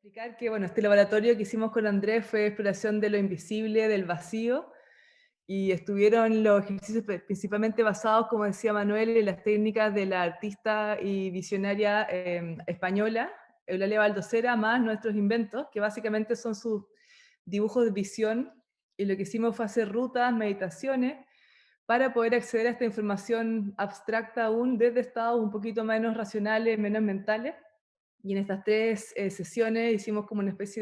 Explicar que, bueno, este laboratorio que hicimos con Andrés fue exploración de lo invisible, del vacío, y estuvieron los ejercicios principalmente basados, como decía Manuel, en las técnicas de la artista y visionaria española, Eulalia Baldosera, más nuestros inventos, que básicamente son sus dibujos de visión, y lo que hicimos fue hacer rutas, meditaciones, para poder acceder a esta información abstracta aún desde estados un poquito menos racionales, menos mentales. Y en estas tres sesiones hicimos como una especie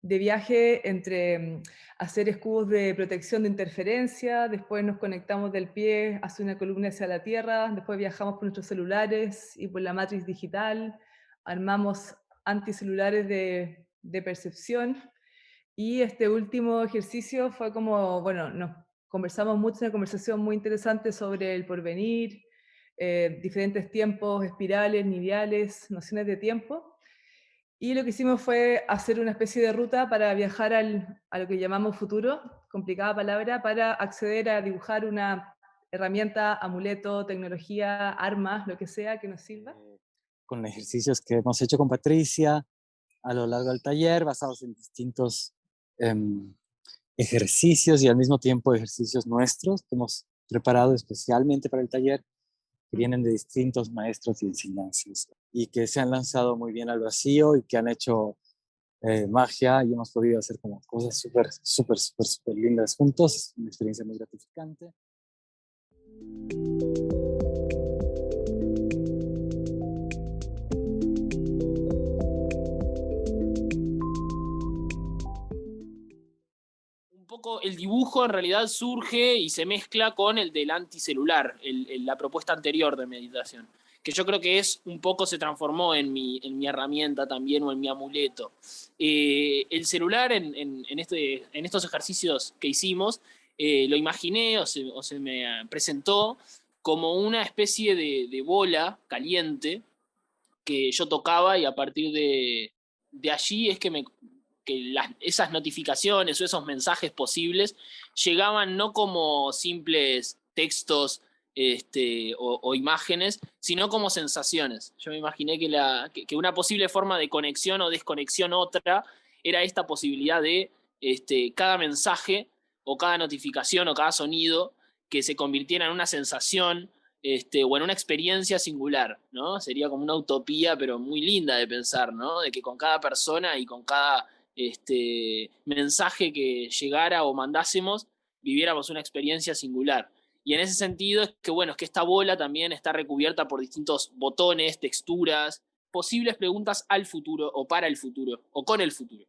de viaje entre hacer escudos de protección de interferencia, después nos conectamos del pie hacia una columna hacia la tierra, después viajamos por nuestros celulares y por la matriz digital, armamos anticelulares de percepción, y este último ejercicio fue como, bueno, nos conversamos mucho, una conversación muy interesante sobre el porvenir, diferentes tiempos, espirales, lineales, nociones de tiempo. Y lo que hicimos fue hacer una especie de ruta para viajar a lo que llamamos futuro, complicada palabra, para acceder a dibujar una herramienta, amuleto, tecnología, armas, lo que sea que nos sirva. Con ejercicios que hemos hecho con Patricia a lo largo del taller, basados en distintos em, ejercicios y al mismo tiempo ejercicios nuestros que hemos preparado especialmente para el taller, que vienen de distintos maestros y enseñanzas, y que se han lanzado muy bien al vacío y que han hecho magia, y hemos podido hacer como cosas súper, súper, súper, súper lindas juntos. Es una experiencia muy gratificante. Un poco el dibujo en realidad surge y se mezcla con el del anticelular, la propuesta anterior de meditación, que yo creo que es un poco se transformó en mi herramienta también o en mi amuleto. El celular en estos ejercicios que hicimos, lo imaginé o se me presentó como una especie de bola caliente que yo tocaba, y a partir de allí es que esas notificaciones o esos mensajes posibles llegaban no como simples textos o imágenes, sino como sensaciones. Yo me imaginé que una posible forma de conexión o desconexión otra era esta posibilidad de cada mensaje o cada notificación o cada sonido que se convirtiera en una sensación o en una experiencia singular, ¿no? Sería como una utopía, pero muy linda de pensar, ¿no? De que con cada persona y con cada mensaje que llegara o mandásemos, viviéramos una experiencia singular. Y en ese sentido es que, bueno, es que esta bola también está recubierta por distintos botones, texturas, posibles preguntas al futuro o para el futuro o con el futuro.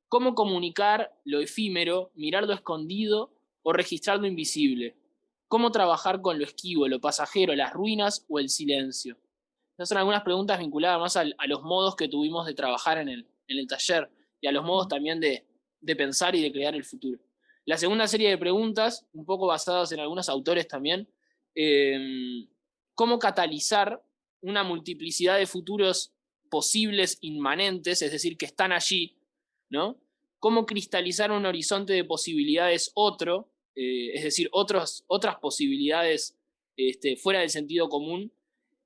¿Cómo comunicar lo efímero, mirar lo escondido o registrar lo invisible? ¿Cómo trabajar con lo esquivo, lo pasajero, las ruinas o el silencio? Esas son algunas preguntas vinculadas más a los modos que tuvimos de trabajar en el taller y a los modos también de pensar y de crear el futuro. La segunda serie de preguntas, un poco basadas en algunos autores también, eh, ¿cómo catalizar una multiplicidad de futuros posibles inmanentes, es decir, que están allí, ¿no? ¿Cómo cristalizar un horizonte de posibilidades otro, es decir, otras posibilidades fuera del sentido común,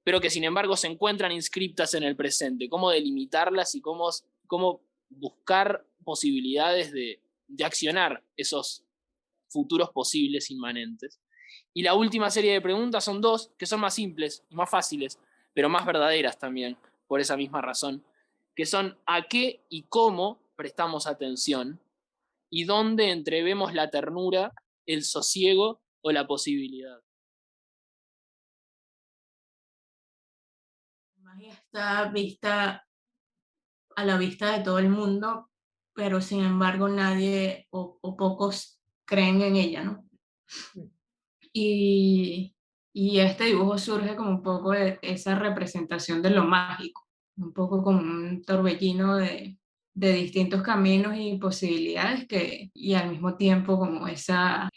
pero que sin embargo se encuentran inscriptas en el presente? ¿Cómo delimitarlas y cómo buscar posibilidades de accionar esos futuros posibles inmanentes? Y la última serie de preguntas son dos, que son más simples y más fáciles, pero más verdaderas también, por esa misma razón, que son ¿a qué y cómo prestamos atención? ¿Y dónde entrevemos la ternura, el sosiego o la posibilidad? La magia está vista a la vista de todo el mundo, pero sin embargo nadie o pocos creen en ella, ¿no? Y, y este dibujo surge como un poco de esa representación de lo mágico, un poco como un torbellino de distintos caminos y posibilidades y al mismo tiempo como esa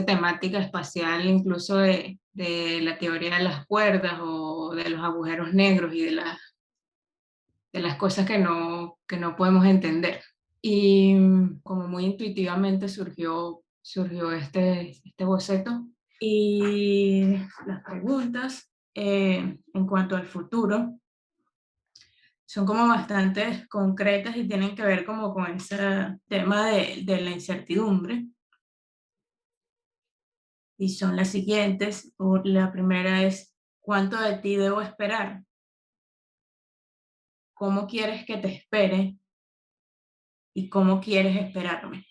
temática espacial, incluso de la teoría de las cuerdas o de los agujeros negros y de las cosas que no podemos entender. Y como muy intuitivamente surgió este boceto. Y las preguntas en cuanto al futuro son como bastante concretas y tienen que ver como con ese tema de la incertidumbre. Y son las siguientes. La primera es, ¿cuánto de ti debo esperar? ¿Cómo quieres que te espere? ¿Y cómo quieres esperarme?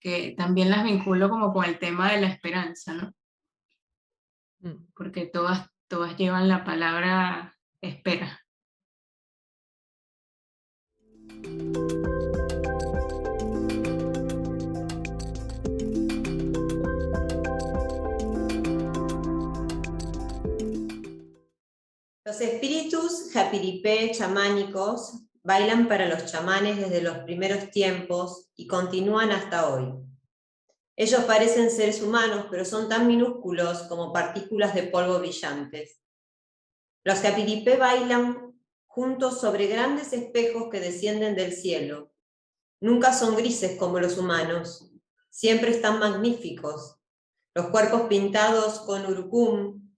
Que también las vinculo como con el tema de la esperanza, ¿no? Porque todas llevan la palabra espera. Los espíritus japiripé chamánicos bailan para los chamanes desde los primeros tiempos y continúan hasta hoy. Ellos parecen seres humanos, pero son tan minúsculos como partículas de polvo brillantes. Los japiripé bailan juntos sobre grandes espejos que descienden del cielo. Nunca son grises como los humanos, siempre están magníficos. Los cuerpos pintados con urucum,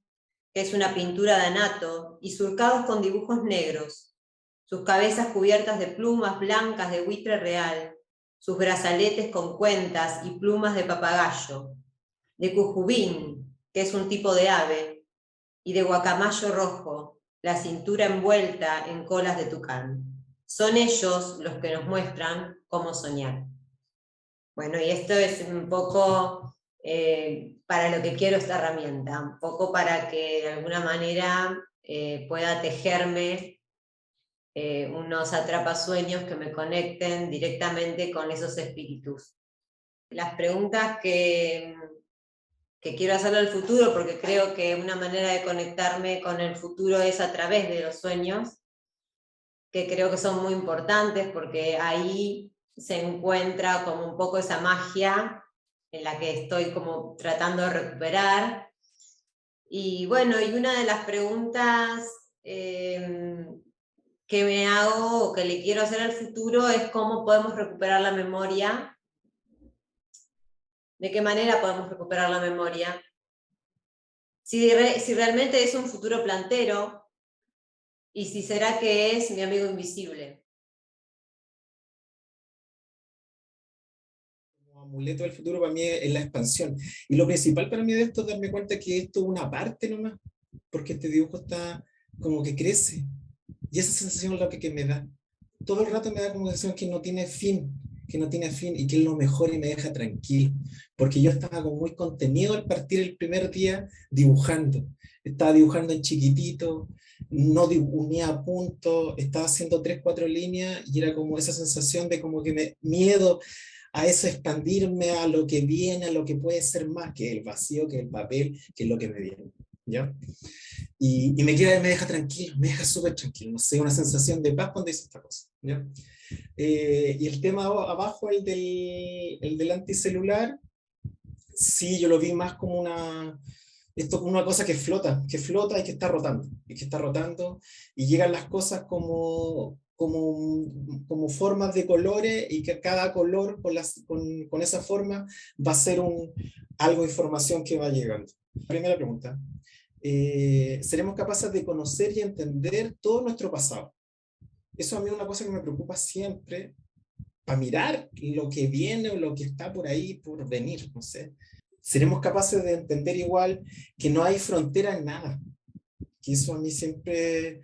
que es una pintura de anato, y surcados con dibujos negros, sus cabezas cubiertas de plumas blancas de buitre real, sus brazaletes con cuentas y plumas de papagayo, de cujubín, que es un tipo de ave, y de guacamayo rojo, la cintura envuelta en colas de tucán. Son ellos los que nos muestran cómo soñar. Bueno, y esto es un poco para lo que quiero esta herramienta, un poco para que de alguna manera pueda tejerme unos atrapasueños que me conecten directamente con esos espíritus. Las preguntas que quiero hacerle al futuro, porque creo que una manera de conectarme con el futuro es a través de los sueños, que creo que son muy importantes porque ahí se encuentra como un poco esa magia en la que estoy como tratando de recuperar. Y bueno, y una de las preguntas que me hago o que le quiero hacer al futuro es cómo podemos recuperar la memoria. ¿De qué manera podemos recuperar la memoria? Si realmente es un futuro plantero, y si será que es mi amigo invisible. Como amuleto del futuro para mí es la expansión. Y lo principal para mí de esto es darme cuenta que esto es una parte nomás, porque este dibujo está como que crece. Y esa sensación es lo que me da. Todo el rato me da como sensación que no tiene fin, y que es lo mejor y me deja tranquilo. Porque yo estaba como muy contenido al partir el primer día dibujando. Estaba dibujando en chiquitito, no unía puntos, estaba haciendo 3, 4 líneas y era como esa sensación de como que miedo a eso, expandirme a lo que viene, a lo que puede ser más que el vacío, que el papel, que es lo que me viene. ¿Ya? Y me deja tranquilo, me deja súper tranquilo, no sé, una sensación de paz cuando hice esta cosa. ¿Ya? Y el tema abajo, el del anticelular, sí, yo lo vi más como una cosa que flota y que está rotando, y llegan las cosas como formas de colores, y que cada color con esa forma va a ser algo de información que va llegando. Primera pregunta. ¿Seremos capaces de conocer y entender todo nuestro pasado? Eso a mí es una cosa que me preocupa siempre, para mirar lo que viene o lo que está por ahí, por venir, no sé. ¿Seremos capaces de entender igual que no hay frontera en nada? Que eso a mí siempre...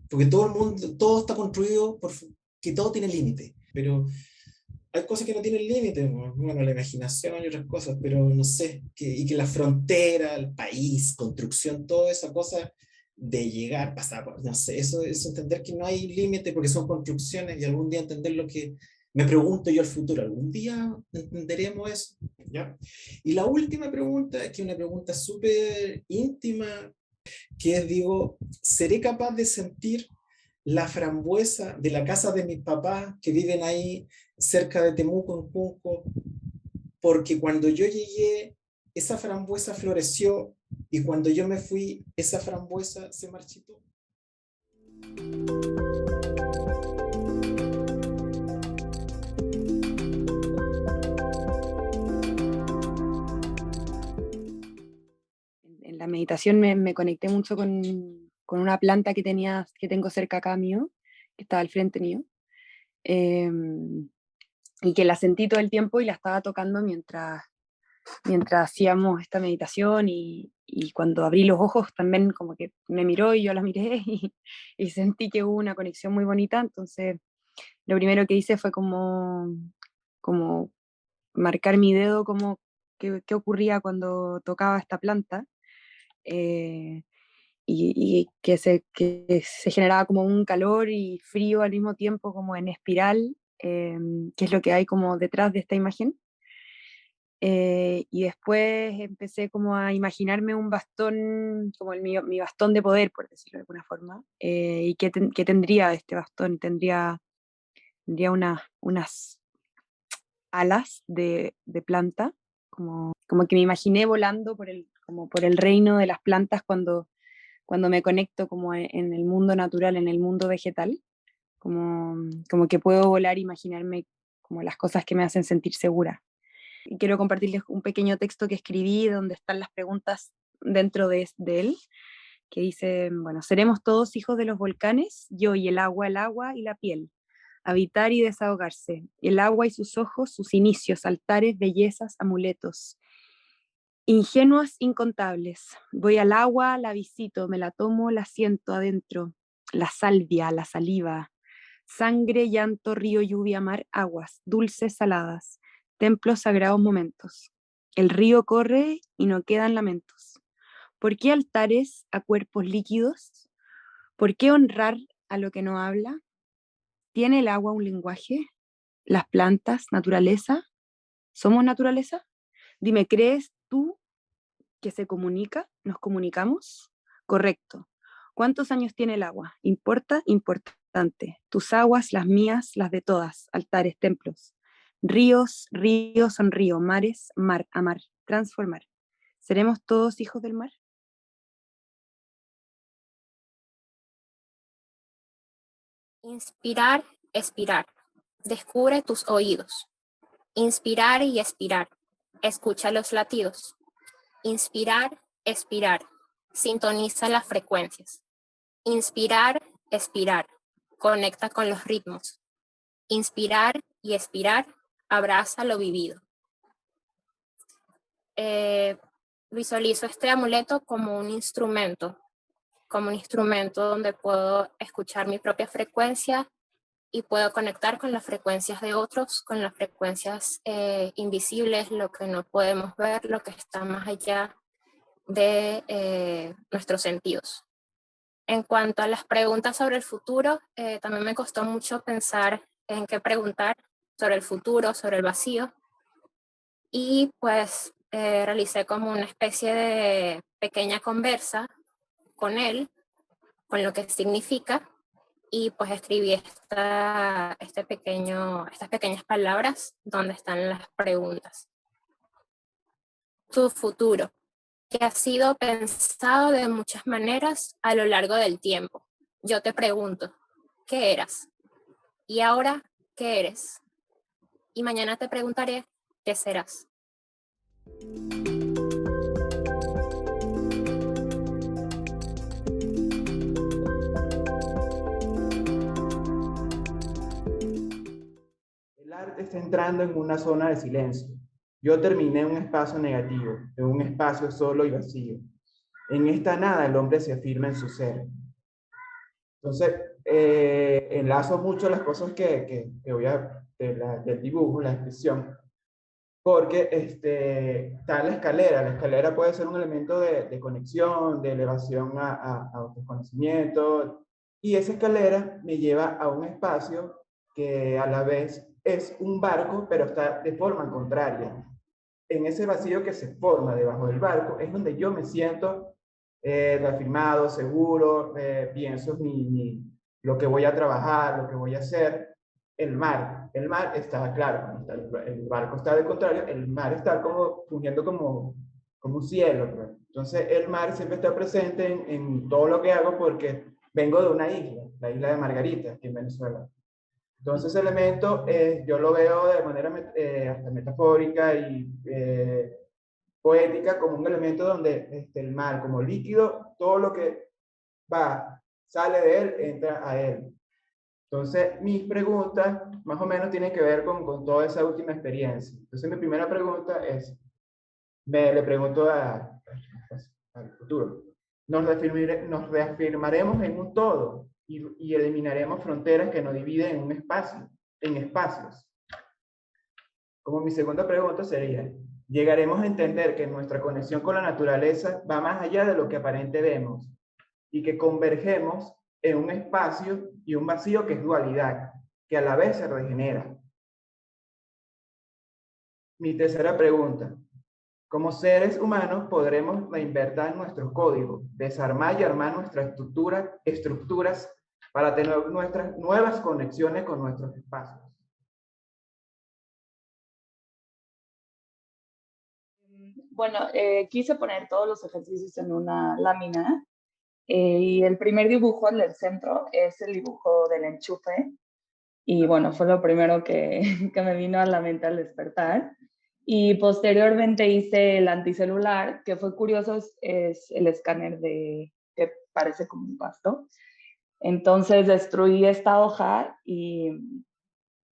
Porque todo está construido que todo tiene límite, pero hay cosas que no tienen límite, bueno, la imaginación y otras cosas, pero no sé, y que la frontera, el país, construcción, toda esa cosa de llegar, pasar, no sé, eso es entender que no hay límite porque son construcciones, y algún día entender lo que me pregunto yo al futuro, algún día entenderemos eso, ¿ya? Y la última pregunta, que es una pregunta súper íntima, que es, digo, ¿seré capaz de sentir la frambuesa de la casa de mis papás que viven ahí cerca de Temuco, en Junco? Porque cuando yo llegué, esa frambuesa floreció, y cuando yo me fui, esa frambuesa se marchitó. En la meditación me conecté mucho con una planta que tengo cerca acá mío, que estaba al frente mío, y que la sentí todo el tiempo y la estaba tocando mientras hacíamos esta meditación, y cuando abrí los ojos también como que me miró y yo la miré y sentí que hubo una conexión muy bonita. Entonces lo primero que hice fue como marcar mi dedo como qué ocurría cuando tocaba esta planta, y que se generaba como un calor y frío al mismo tiempo, como en espiral, que es lo que hay como detrás de esta imagen. Y después empecé como a imaginarme un bastón, como mi bastón de poder, por decirlo de alguna forma. ¿Y qué tendría este bastón? Tendría unas alas de planta, como que me imaginé volando como por el reino de las plantas cuando me conecto como en el mundo natural, en el mundo vegetal, como que puedo volar e imaginarme como las cosas que me hacen sentir segura. Y quiero compartirles un pequeño texto que escribí donde están las preguntas dentro de él, que dice, bueno, seremos todos hijos de los volcanes, yo y el agua y la piel, habitar y desahogarse, el agua y sus ojos, sus inicios, altares, bellezas, amuletos, ingenuas incontables. Voy al agua, la visito, me la tomo, la siento adentro, la salvia, la saliva, sangre, llanto, río, lluvia, mar, aguas, dulces, saladas, templos, sagrados momentos. El río corre y no quedan lamentos. ¿Por qué altares a cuerpos líquidos? ¿Por qué honrar a lo que no habla? ¿Tiene el agua un lenguaje? ¿Las plantas, naturaleza? ¿Somos naturaleza? Dime, ¿crees tú que se comunica? ¿Nos comunicamos? Correcto. ¿Cuántos años tiene el agua? ¿Importa? Importante. Tus aguas, las mías, las de todas, altares, templos. Ríos, ríos son río, mares, mar, amar, transformar. ¿Seremos todos hijos del mar? Inspirar, expirar. Descubre tus oídos. Inspirar y expirar. Escucha los latidos. Inspirar, expirar. Sintoniza las frecuencias. Inspirar, expirar. Conecta con los ritmos. Inspirar y expirar. Abraza lo vivido. Visualizo este amuleto como un instrumento donde puedo escuchar mi propia frecuencia y puedo conectar con las frecuencias de otros, con las frecuencias invisibles, lo que no podemos ver, lo que está más allá de nuestros sentidos. En cuanto a las preguntas sobre el futuro, también me costó mucho pensar en qué preguntar sobre el futuro, sobre el vacío, y pues realicé como una especie de pequeña conversa con él, con lo que significa, y pues escribí estas pequeñas palabras donde están las preguntas. Tu futuro, que ha sido pensado de muchas maneras a lo largo del tiempo. Yo te pregunto, ¿qué eras? Y ahora, ¿qué eres? Y mañana te preguntaré, ¿qué serás? El arte está entrando en una zona de silencio. Yo terminé en un espacio negativo, en un espacio solo y vacío. En esta nada el hombre se afirma en su ser. Entonces, enlazo mucho las cosas que voy del dibujo, la descripción, porque está la escalera. La escalera puede ser un elemento de conexión, de elevación a autoconocimiento, y esa escalera me lleva a un espacio que a la vez es un barco, pero está de forma contraria. En ese vacío que se forma debajo del barco es donde yo me siento reafirmado, seguro, pienso lo que voy a trabajar, lo que voy a hacer. El mar está claro, el barco está de contrario, el mar está como fungiendo como un cielo. Pues. Entonces el mar siempre está presente en todo lo que hago porque vengo de una isla, la isla de Margarita, aquí en Venezuela. Entonces ese elemento yo lo veo de manera hasta metafórica y poética como un elemento donde el mar como líquido, todo lo que va, sale de él, entra a él. Entonces, mis preguntas más o menos tienen que ver con toda esa última experiencia. Entonces, mi primera pregunta es, le pregunto al futuro, ¿nos reafirmaremos en un todo y eliminaremos fronteras que nos dividen en un espacio, en espacios? Como mi segunda pregunta sería, ¿llegaremos a entender que nuestra conexión con la naturaleza va más allá de lo que aparente vemos y que convergemos en un espacio y un vacío que es dualidad, que a la vez se regenera? Mi tercera pregunta, como seres humanos podremos reinventar nuestros códigos, desarmar y armar nuestras estructuras para tener nuestras nuevas conexiones con nuestros espacios. Bueno, quise poner todos los ejercicios en una lámina y el primer dibujo en el centro es el dibujo del enchufe y bueno, fue lo primero que me vino a la mente al despertar. Y posteriormente hice el anticelular, que fue curioso, es el escáner que parece como un pasto. Entonces destruí esta hoja y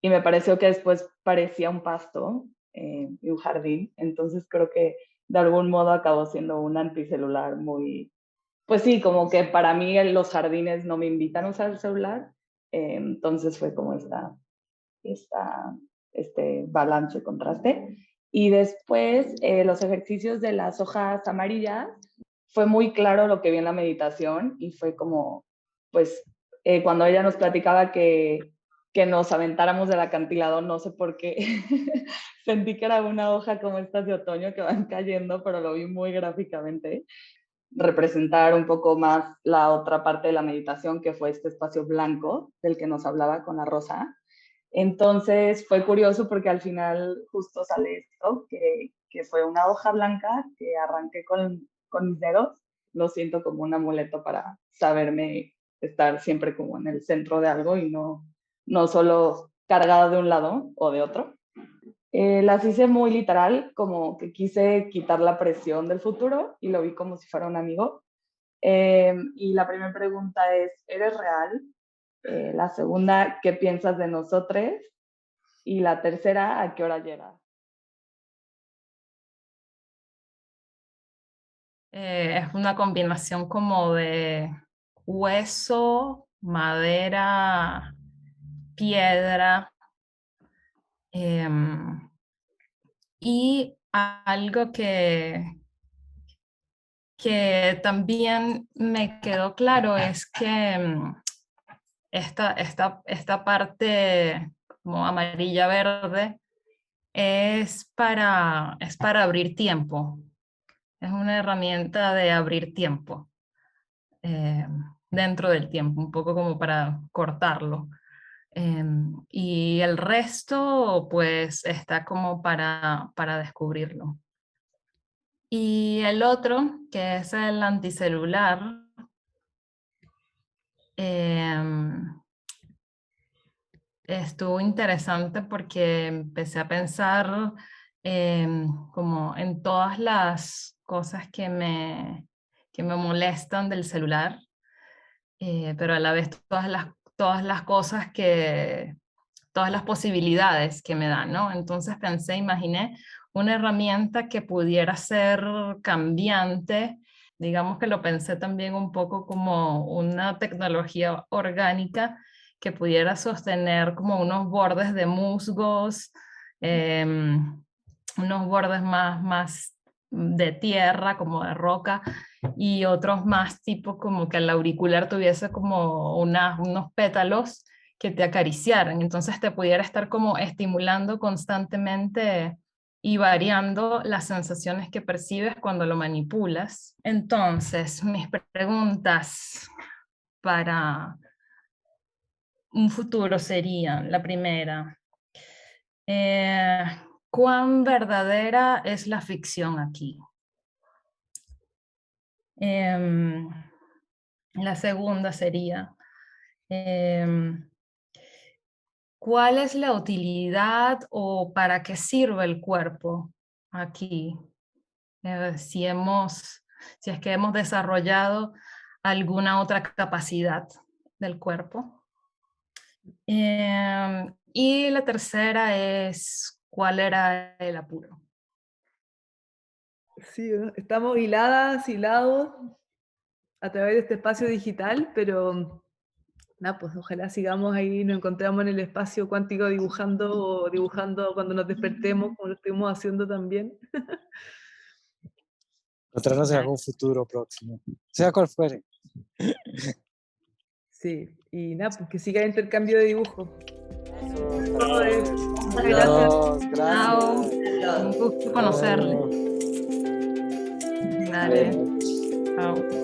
me pareció que después parecía un pasto y un jardín. Entonces creo que de algún modo acabó siendo un anticelular muy, pues sí, como que para mí los jardines no me invitan a usar el celular. Entonces fue como este balance, contraste. Y después los ejercicios de las hojas amarillas, fue muy claro lo que vi en la meditación y fue como, pues, cuando ella nos platicaba que nos aventáramos del acantilado, no sé por qué, sentí que era una hoja como estas de otoño que van cayendo, pero lo vi muy gráficamente. Representar un poco más la otra parte de la meditación, que fue este espacio blanco del que nos hablaba con la rosa. Entonces fue curioso porque al final justo sale esto, que fue una hoja blanca que arranqué con mis dedos. Lo siento como un amuleto para saberme estar siempre como en el centro de algo y no solo cargada de un lado o de otro. Las hice muy literal, como que quise quitar la presión del futuro y lo vi como si fuera un amigo. Y la primera pregunta es, ¿eres real? La segunda, ¿qué piensas de nosotros? Y la tercera, ¿a qué hora llegas? Es una combinación como de hueso, madera, piedra y algo que también me quedó claro es que esta parte como amarilla verde es para abrir tiempo. Es una herramienta de abrir tiempo dentro del tiempo, un poco como para cortarlo. Y el resto pues está como para descubrirlo. Y el otro, que es el anticelular, estuvo interesante porque empecé a pensar como en todas las cosas que me molestan del celular, pero a la vez todas las cosas todas las posibilidades que me dan, ¿no? Entonces imaginé una herramienta que pudiera ser cambiante. Digamos que lo pensé también un poco como una tecnología orgánica que pudiera sostener como unos bordes de musgos, unos bordes más de tierra, como de roca, y otros más tipo como que el auricular tuviese como unos pétalos que te acariciaran, entonces te pudiera estar como estimulando constantemente y variando las sensaciones que percibes cuando lo manipulas. Entonces, mis preguntas para un futuro serían, la primera, ¿cuán verdadera es la ficción aquí? La segunda sería, ¿cuál es la utilidad o para qué sirve el cuerpo aquí? Si es que hemos desarrollado alguna otra capacidad del cuerpo. Y la tercera es, ¿cuál era el apuro? Sí, ¿no? Estamos hilados a través de este espacio digital, pero nada, pues ojalá sigamos ahí, nos encontramos en el espacio cuántico dibujando cuando nos despertemos, como lo estuvimos haciendo también. Encontrarnos en algún futuro próximo, sea cual fuere. Sí, y nada, pues que siga el intercambio de dibujos. Muchas Gracias. Chao. gracias. Un gusto conocerle. Dale. Chao.